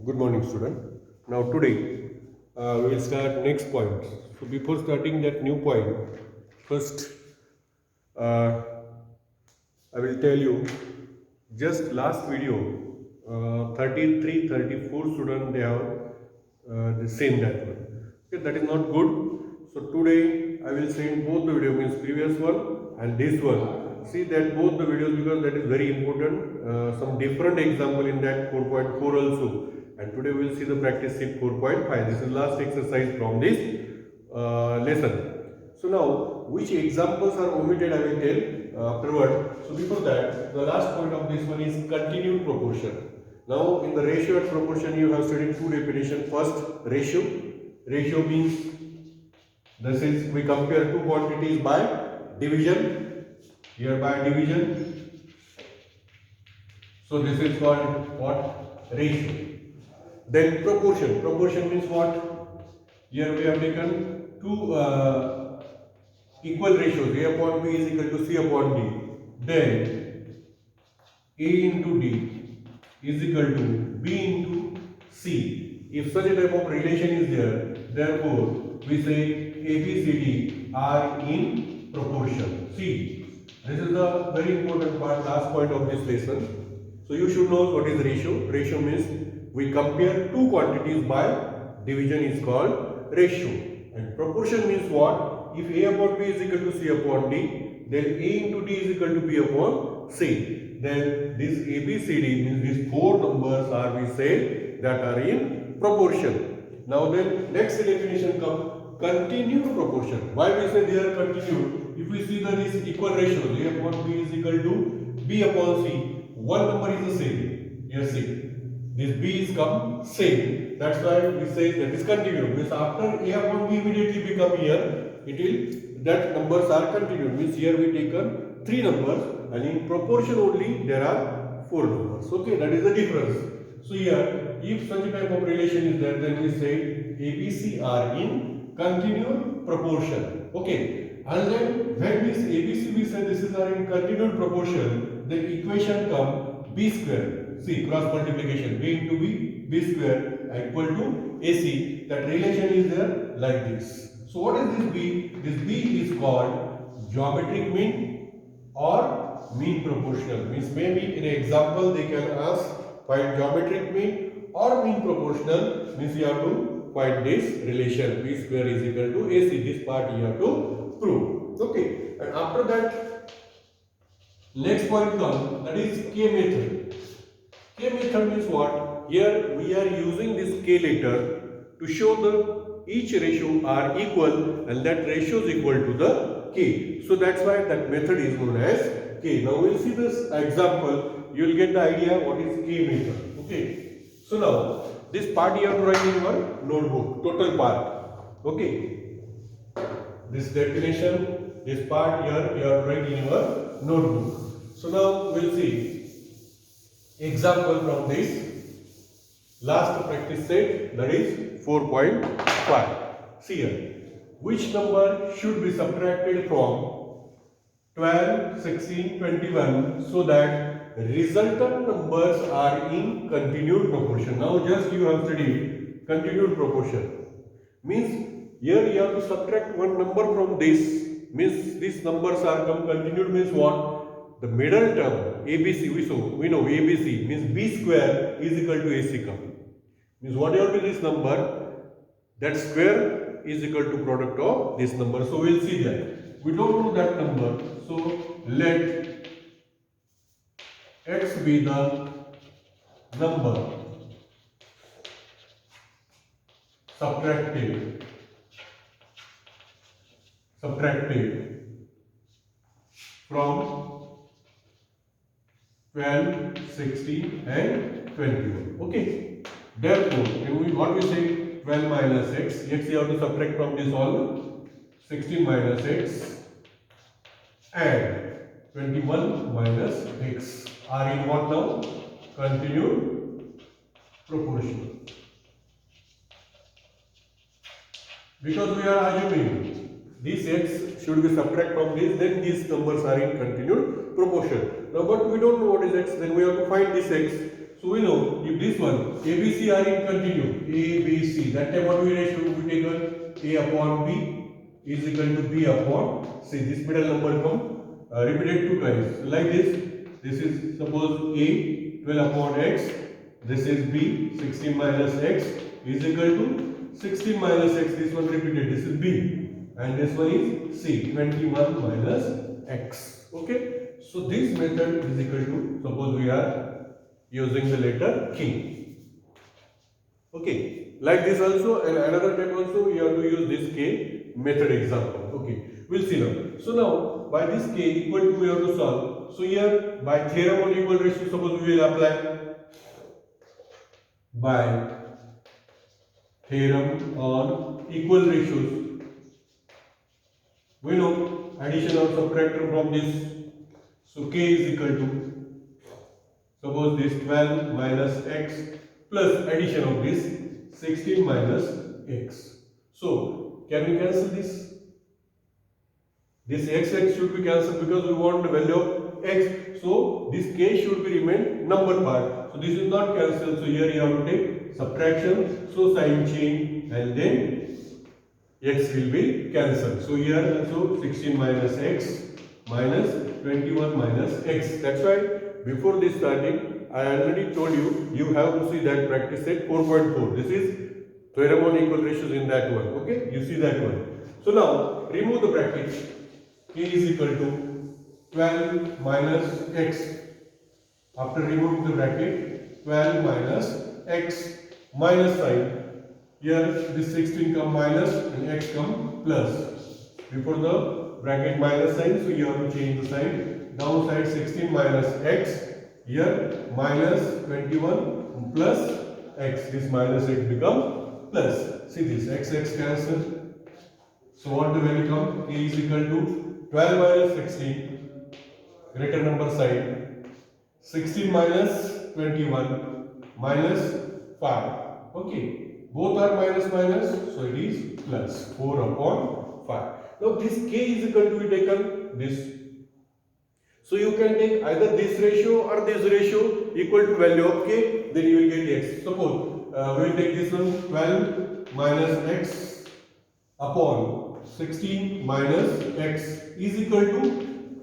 Good morning, student. Now today we will start next point. So before starting that new point, first uh, I will tell you just last video 33, 34 student they have the same that one. Okay, that is not good. So today I will send both the video means previous one and this one. See that both the videos because that is very important. Some different example in that 4.4 also. And today we will see the practice sheet 4.5. This is last exercise from this lesson. So now, which examples are omitted I will tell afterward. So before that, the last point of this one is continued proportion. Now in the ratio and proportion you have studied two definitions. First, ratio. Ratio means this is we compare two quantities by division. Here by division. So this is called what? Ratio. Then proportion. Proportion means what? Here we have taken two equal ratios. A upon B is equal to C upon D. Then A into D is equal to B into C. If such a type of relation is there, therefore we say ABCD are in proportion. See, this is the very important part, last point of this lesson. So you should know what is ratio. Ratio means we compare two quantities by division is called ratio. And proportion means what? If A upon B is equal to C upon D, then A into D is equal to B upon C. Then this ABCD means these four numbers are we say that are in proportion. Now then next definition comes continued proportion. Why we say they are continued? If we see that this equal ratios A upon B is equal to B upon C, one number is the same. Here see. This B is come same. That's why we say that is continued. Means after A upon B immediately become here, it will that numbers are continued. Means here we taken three numbers and in proportion only there are four numbers. Okay, that is the difference. So here, if such a type of relation is there, then we say ABC are in continued proportion. Okay, and then when this ABC we say this is are in continued proportion, then equation come B square. See, cross multiplication B into B square equal to AC. That relation is there like this. So what is this B? This B is called geometric mean or mean proportional. Means maybe in an example they can ask find geometric mean or mean proportional. Means you have to find this relation B square is equal to AC. This part you have to prove. Okay, and after that next point comes that is K method. K method means what? Here we are using this K letter to show the each ratio are equal and that ratio is equal to the K. So that's why that method is known as K. Now we'll see this example. You will get the idea what is K method. Okay. So now this part you have to write in your notebook. Total part. Okay. This definition, this part here you have to write in your notebook. So now we'll see example from this last practice set, that is 4.5. See here, which number should be subtracted from 12, 16, 21 so that resultant numbers are in continued proportion. Now just you have studied continued proportion. Means here you have to subtract one number from this. Means these numbers are come continued means what? The middle term ABC we know ABC means B square is equal to AC come. Means whatever be this number, that square is equal to product of this number. So we'll see that. We don't know that number. So let X be the number subtracted from 12, 16 and 21. Okay. Therefore, what we say 12 minus x. X you have to subtract from this all. 16 minus x and 21 minus x are in what now? Continued proportion. Because we are assuming this x should be subtract from this, then these numbers are in continued proportion. Now, but we don't know what is x, then we have to find this x. So we know if this one ABC are in continue, ABC, that time what we ratio will be taken? A upon B is equal to B upon C. This middle number come repeated two times. So like this is suppose A 12 upon X, this is B 16 minus X is equal to 16 minus X, this one repeated, this is B, and this one is C 21 minus X. Okay, so this method is equal to, suppose we are using the letter K. Okay, like this also, and another type also you have to use this K method example. Okay, we'll see now. So now by this K equal to we have to solve. So here by theorem on equal ratio, suppose we will apply by theorem on equal ratios. We know addition or subtraction from this. So K is equal to, suppose this 12 minus X plus addition of this 16 minus X. So can we cancel this? This X should be cancelled because we want the value of X. So this K should be remain number part. So this is not cancelled. So here you have to take subtraction. So sign change and then X will be cancelled. So here also 16 minus X minus 21 minus X. That's why before this starting, I already told you, you have to see that practice set 4.4. This is theorem on equal ratios in that one. Okay, you see that one. So now remove the bracket. K is equal to 12 minus X. After removing the bracket, 12 minus X minus sign. Here this 16 come minus and X come plus. Before the bracket minus sign, so you have to change the sign. Downside 16 minus X. Here minus 21 plus X. This minus X become plus. See this X cancel. So what the value come? K is equal to 12 minus 16, greater number sign, 16 minus 21 minus 5. Okay, both are minus minus, so it is plus 4 upon 5. Now this K is equal to be taken this. So you can take either this ratio or this ratio equal to value of K, then you will get X. Suppose we will take this one 12 minus X upon 16 minus X is equal to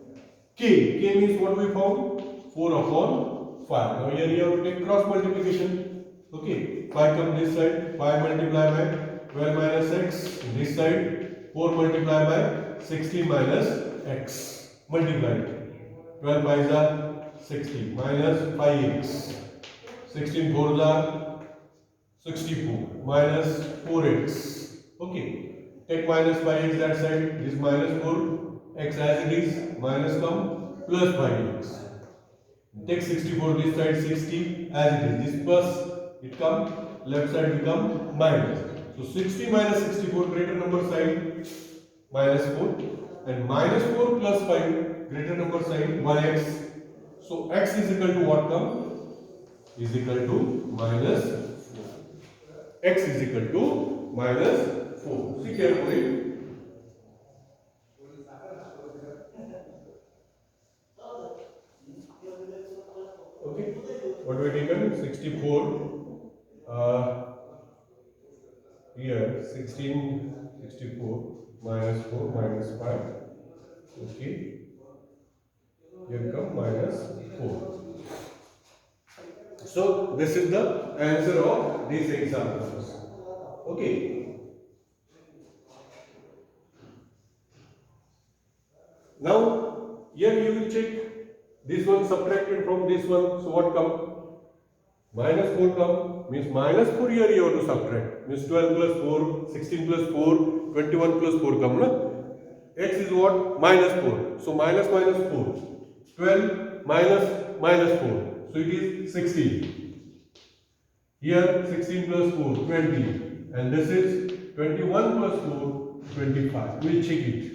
K. K means what we found? 4 upon 5. Now here you have to take cross multiplication. Okay, 5 come this side, 5 multiplied by 12 minus X. This side, 4 multiplied by 16 minus X. Multiplied. 12 5s are 60 minus 5X. 16 4s are 64 minus 4X. Okay. Take minus 5x that side, this minus 4, x as it is, minus come, plus 5x. Take 64 this side, 60 as it is, this plus, it come, left side become minus. So 60 minus 64, greater number sign, minus 4, and minus 4 plus 5, greater number sign, 1x. So x is equal to what come? Is equal to minus 4. X is equal to minus 4. See carefully. Okay. What we taken? 64. Here 16, 64 minus 4 minus 5. Okay. Here come minus 4. So this is the answer of these examples. Okay. Now, here you will check this one subtracted from this one. So what come? Minus 4 come. Means minus 4 here you have to subtract. Means 12 plus 4, 16 plus 4, 21 plus 4 come. Na? X is what? Minus 4. So minus minus 4. 12 minus minus 4. So it is 16. Here 16 plus 4, 20. And this is 21 plus 4, 25. We will check it.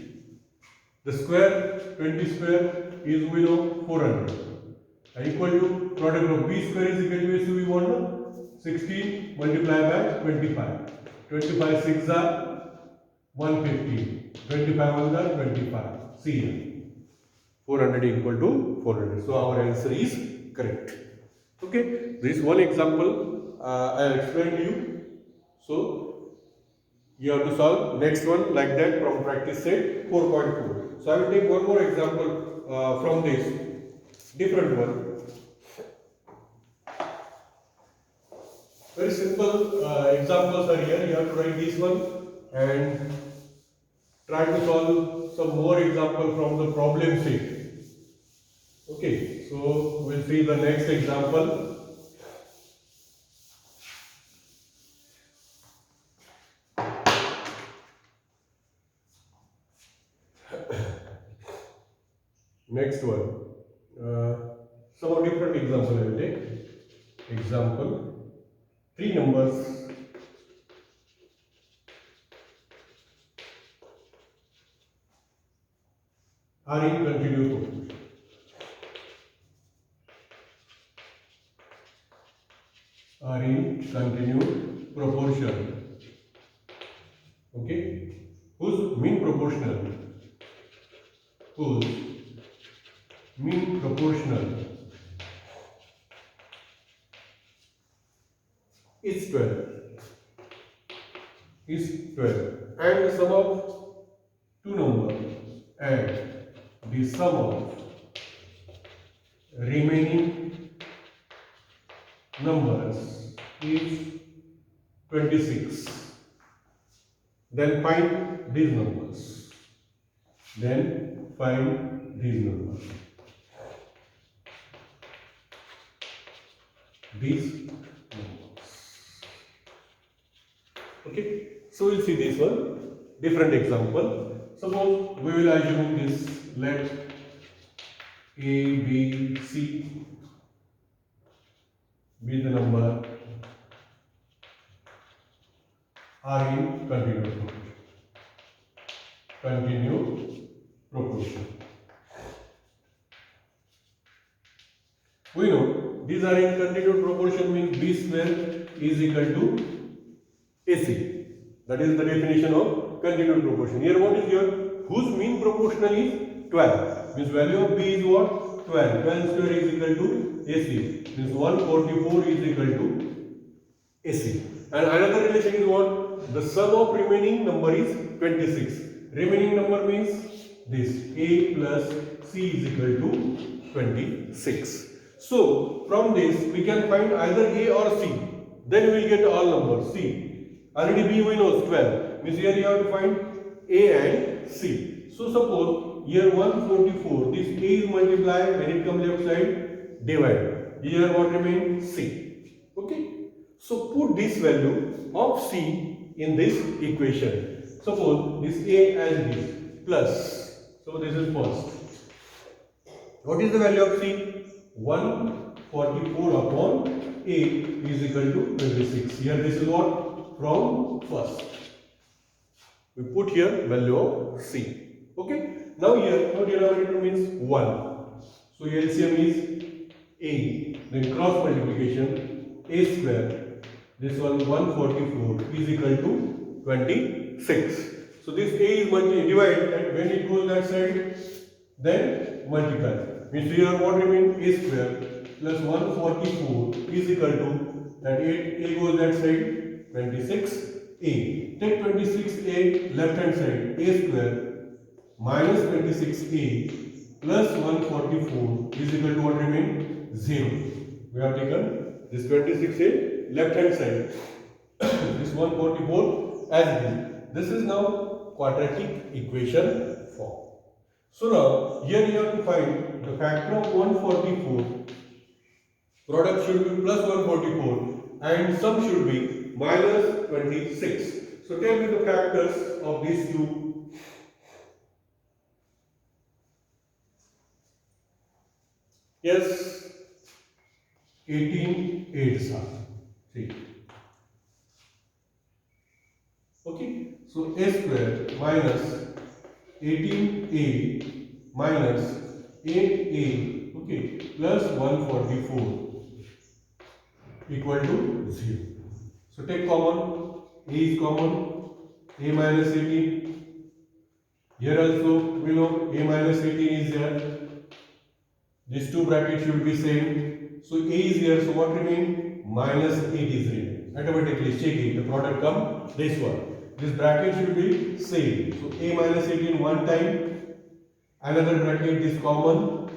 The square, 20 square is, we know, 400. Equal to product of b square is equal to, so we want 16 multiplied by 25. 25 6 are 150. 25 1 are 25. See here. 400 equal to 400. So our answer is correct. Okay. Okay, this one example I explained to you. So you have to solve next one like that from practice set 4.4. So I will take one more example from this different one. Very simple examples are here. You have to write this one and try to solve some more example from the problem set. Okay, so we'll see the next example. Next one. Some different example I will take. Example. 3 numbers are in continuous proportion. Are in continuous proportion. Okay. Whose mean proportional? Whose mean proportional is 12. Is 12. And the sum of two numbers and the sum of remaining numbers is 26. Then find these numbers. Then find these numbers. These numbers. Okay. So we'll see this one. Different example. Suppose we will assume this. Let A, B, C be the number are in continuous proportion. Continuous proportion. We know these are in continuous proportion means B square is equal to AC. That is the definition of continuous proportion. Here what is here? Whose mean proportional is 12. Means value of B is what? 12. 12 square is equal to AC. Means 144 is equal to AC. And another relation is what? The sum of remaining number is 26. Remaining number means this A plus C is equal to 26. So from this we can find either A or C. Then we will get all numbers. C. Already B we know is 12. Means here you have to find A and C. So suppose here 144. This A is multiplied. When it comes left side, divide. Here what remains? C. Okay. So put this value of C in this equation. Suppose this A as it is plus. So this is first. What is the value of C? 144 upon A is equal to 26. Here this is what? From first. We put here value of C. Okay. Now here no denominator means 1. So LCM is A. Then cross multiplication A square. This one 144 is equal to 26. So this A is divided and when it goes that side, then multiply. Means here what remains? A square plus 144 is equal to that 8. A goes that side, 26A. Take 26A left hand side, A square minus 26A plus 144 is equal to what remain? 0. We have taken this 26A left hand side, this 144 as it is. This is now quadratic equation form. So now here you have to find the factor of 144. Product should be plus 144 and sum should be minus 26. So tell me the factors of these two. Yes, 18 8s are. See. Okay, so A square minus 18A minus 8A, okay, plus 144 equal to 0. So take common, A is common, A minus 18. Here also we know A minus 18 is there. These two brackets should be same. So A is here, so what remain? Minus 8 is remain. Automatically check it, the product come this one. This bracket should be same. So A minus 18 one time, another bracket is common,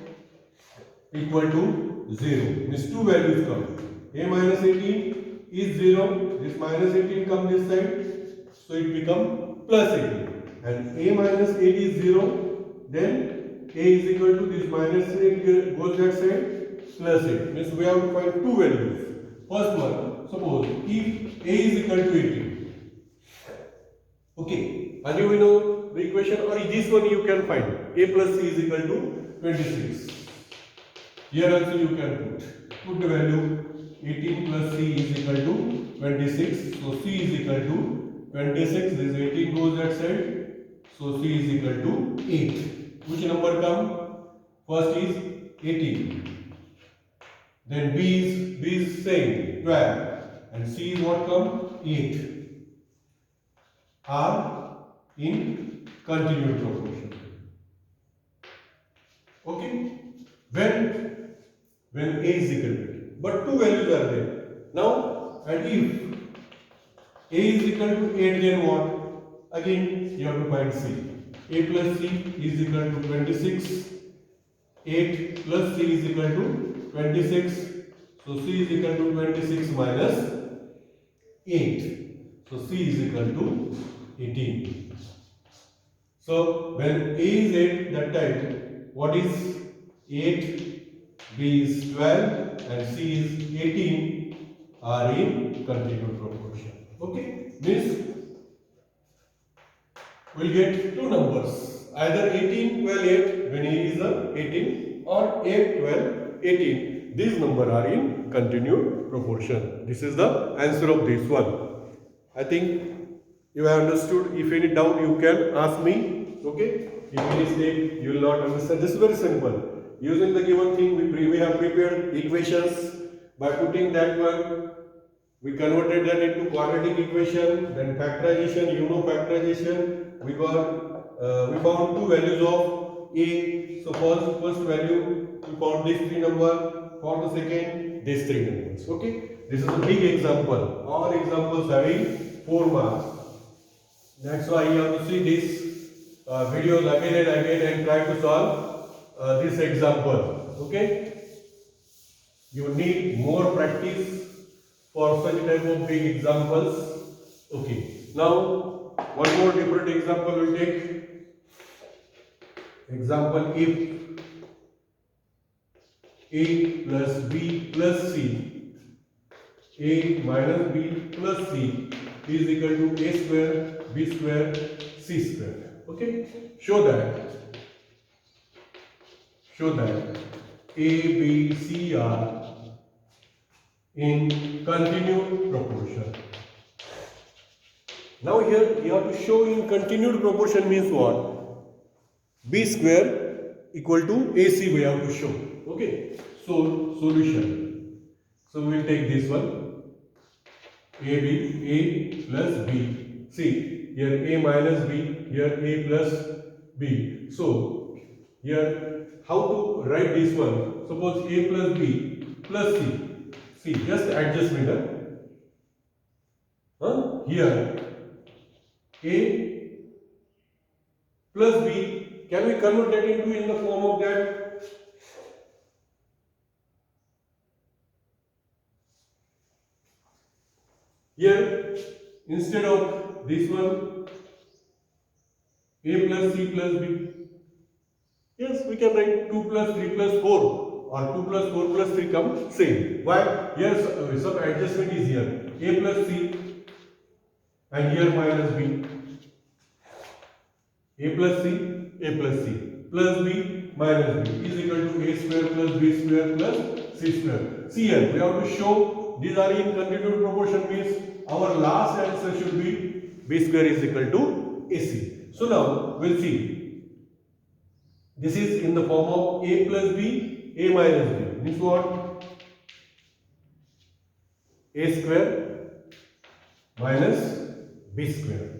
equal to 0. These two values come. A minus 18 is 0, this minus 18 come this side, so it become plus 18. And A minus 8 is 0, then A is equal to this minus 8 goes that side, plus 8. Means we have to find two values. First one, suppose if A is equal to 18. Okay, and you know the equation, or this one you can find. A plus C is equal to 26. Here also you can put the value 18 plus C is equal to 26. So C is equal to 26. This 18 goes that side. So C is equal to 8. Which number come? First is 18. Then B is same 12. And C is what come? 8. Are in continued proportion. Okay? When A is equal to 8. But two values are there. Now, and if A is equal to 8, then what? Again, you have to find C. A plus C is equal to 26. 8 plus C is equal to 26. So C is equal to 26 minus 8. So C is equal to 18. So when A is 8, that time, what is 8? B is 12 and C is 18 are in continued proportion. Okay? Means we'll get two numbers. Either 18, 12, 8 when A is 18 or 8, 12, 18. These numbers are in continued proportion. This is the answer of this one. I think you have understood. If any doubt you can ask me. Okay? If any mistake you will not understand. This is very simple. Using the given thing, we have prepared equations. By putting that one, we converted that into quadratic equation. Then factorization, you know factorization. We found two values of A. So first value, we found these three numbers. For the second, these three numbers. Okay. This is a big example. All examples having 4 marks. That's why you have to see this videos again and again and try to solve this example. Okay, you need more practice for such type of big examples. Okay, now one more different example we'll take. Example, if A plus B plus C, A minus B plus C is equal to A square, B square, C square. Okay, show that A, B, C are in continued proportion. Now here you have to show in continued proportion means what? B square equal to AC we have to show. Okay, so solution. So we will take this one. A plus B. See, here A minus B, here A plus B. So here how to write this one? Suppose A plus B plus C. See, just adjustment. Here A plus B, can we convert that into in the form of that? Here, instead of this one, A plus C plus B. Yes, we can write 2 plus 3 plus 4 or 2 plus 4 plus 3 come same. Why? Yes, some adjustment is here. A plus C and here minus B. A plus C plus B minus B is equal to A square plus B square plus C square. See here, we have to show these are in continued proportion means our last answer should be B square is equal to AC. So now we'll see. This is in the form of A plus B, A minus B. Means what? A square minus B square.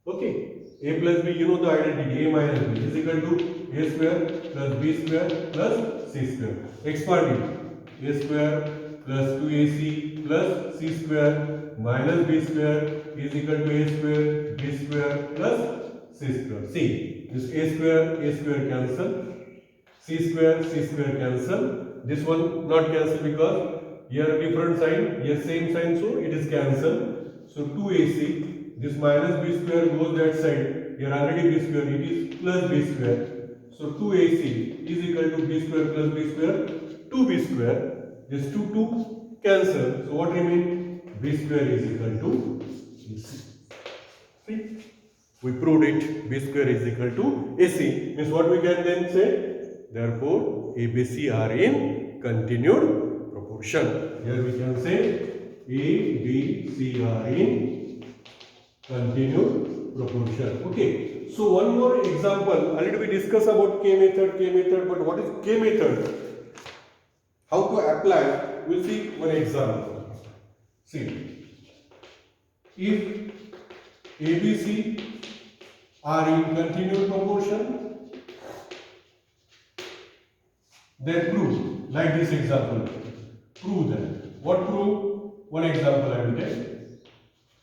Okay. A plus B, you know the identity. A minus B is equal to A square plus B square plus C square. Expand it. a square plus 2ac plus c square minus b square is equal to a square b square plus c square. See, this a square cancel, c square cancel. This one not cancel because here different sign, here same sign, so it is cancel. So 2ac, this minus b square goes that side. Here already b square, it is plus b square. So 2ac is equal to b square plus b square, 2b square. This 2 cancel. So what remain? B square is equal to AC. See? We proved it. B square is equal to AC. Means what we can then say? Therefore, ABC are in continued proportion. Here we can say A, B, C are in continued proportion. Okay. So one more example. Already we discussed about K method. But what is K method? How to apply? We'll see one example. See, if ABC are in continued proportion, then prove, like this example, prove that. What prove? One example I will take.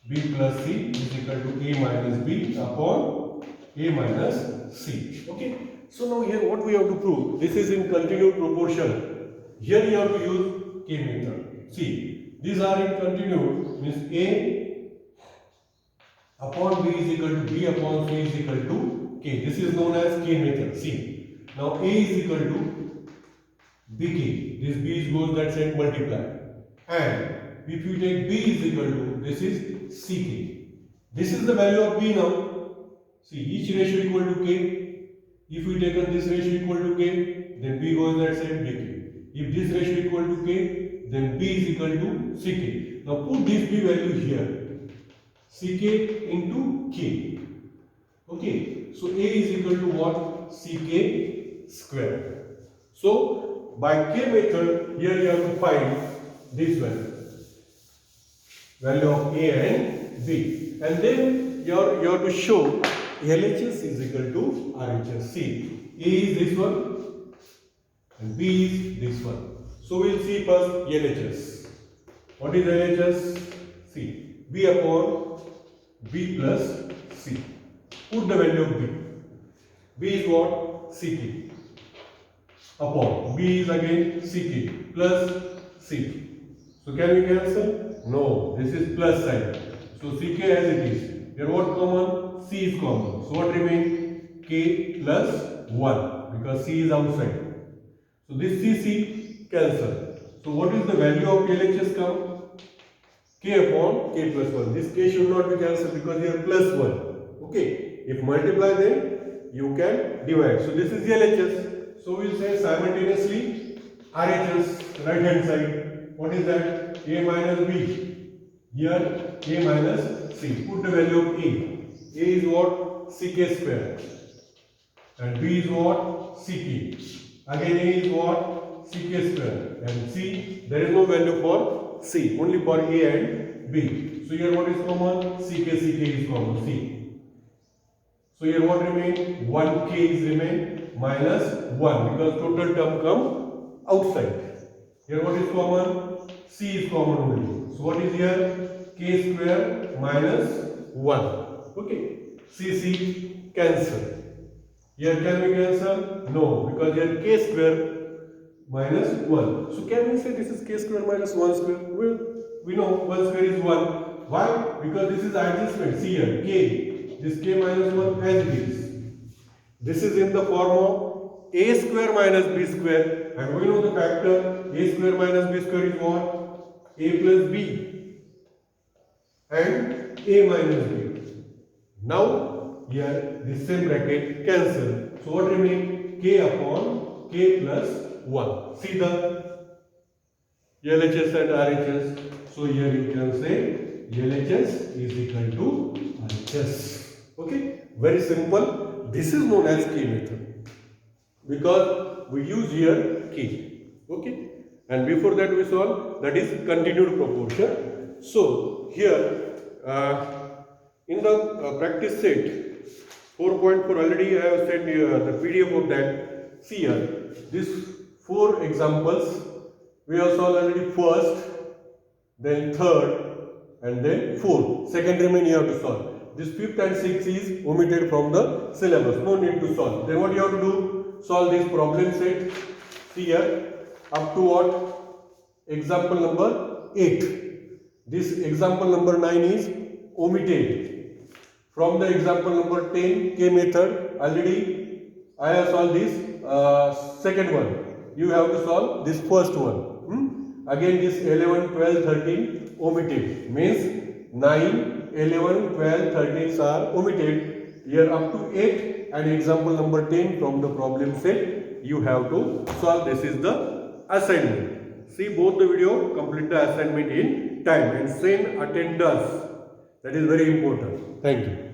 B plus C is equal to A minus B upon A minus C. Okay. So now here what we have to prove? This is in continued proportion. Here you have to use K method. See, these are in continued, means A upon B is equal to B upon C is equal to K. This is known as K method. See, now A is equal to BK. This B goes that side, multiply. And if you take B is equal to, this is CK. This is the value of B now. See, each ratio equal to K. If we take this ratio equal to K, then B goes that side, BK. If this ratio equal to K, then B is equal to CK. Now put this B value here. CK into K. Okay. So A is equal to what? CK square. So by K method, here you have to find this value. Value of A and B. And then you have to show LHS is equal to RHS. See, A is this one and B is this one. So we'll see first LHS. What is LHS? See, B upon B plus C. Put the value of B. B is what? CK. Upon B is again CK plus C. So can we cancel? No, this is plus sign. So CK as it is. Here what common? C is common. So what remains? K plus 1 because C is outside. So this CC cancel. So what is the value of LHS come? K upon K plus 1. This K should not be cancelled because here plus 1. Okay. If multiply then you can divide. So this is LHS. So we will say simultaneously RHS, right hand side. What is that? A minus B. Here A minus C. Put the value of A. A is what? CK square. And B is what? CK. Again A is what? CK square. And C, there is no value for C. Only for A and B. So here what is common? CK is common. C. So here what remain? 1K is remain minus 1 because total term come outside. Here what is common? C is common only. So what is here? K square minus 1. Okay. C cancel. Here can we cancel? No, because here K square minus 1. So can we say this is K square minus 1 square? Well, we know 1 square is 1. Why? Because this is adjustment. See here, K. This K minus 1 as it is. This is in the form of A square minus B square. And we know the factor A square minus B square is what? A plus B and A minus B. Now here this same bracket cancel. So what remains? K upon K plus 1. See the LHS and RHS. So here you can say LHS is equal to RHS. Okay, very simple. This is known as K method because we use here K. Okay. And before that we solve that is continued proportion. So here in the practice set 4.4 already I have sent the PDF of that. See here, these 4 examples We have solved already first, then third, and then fourth. Second remain you have to solve. This fifth and sixth is omitted from the syllabus. No need to solve. Then what you have to do? Solve this problem set here up to what? Example number 8. This example number 9 is omitted. From the example number 10 K method, already I have solved this second one. You have to solve this first one. Again this 11, 12, 13 omitted. Means 9, 11, 12, 13 are omitted. Here up to 8 and example number 10 from the problem set you have to solve. This is the assignment. See both the video, complete the assignment in time and send attendance. That is very important. Thank you.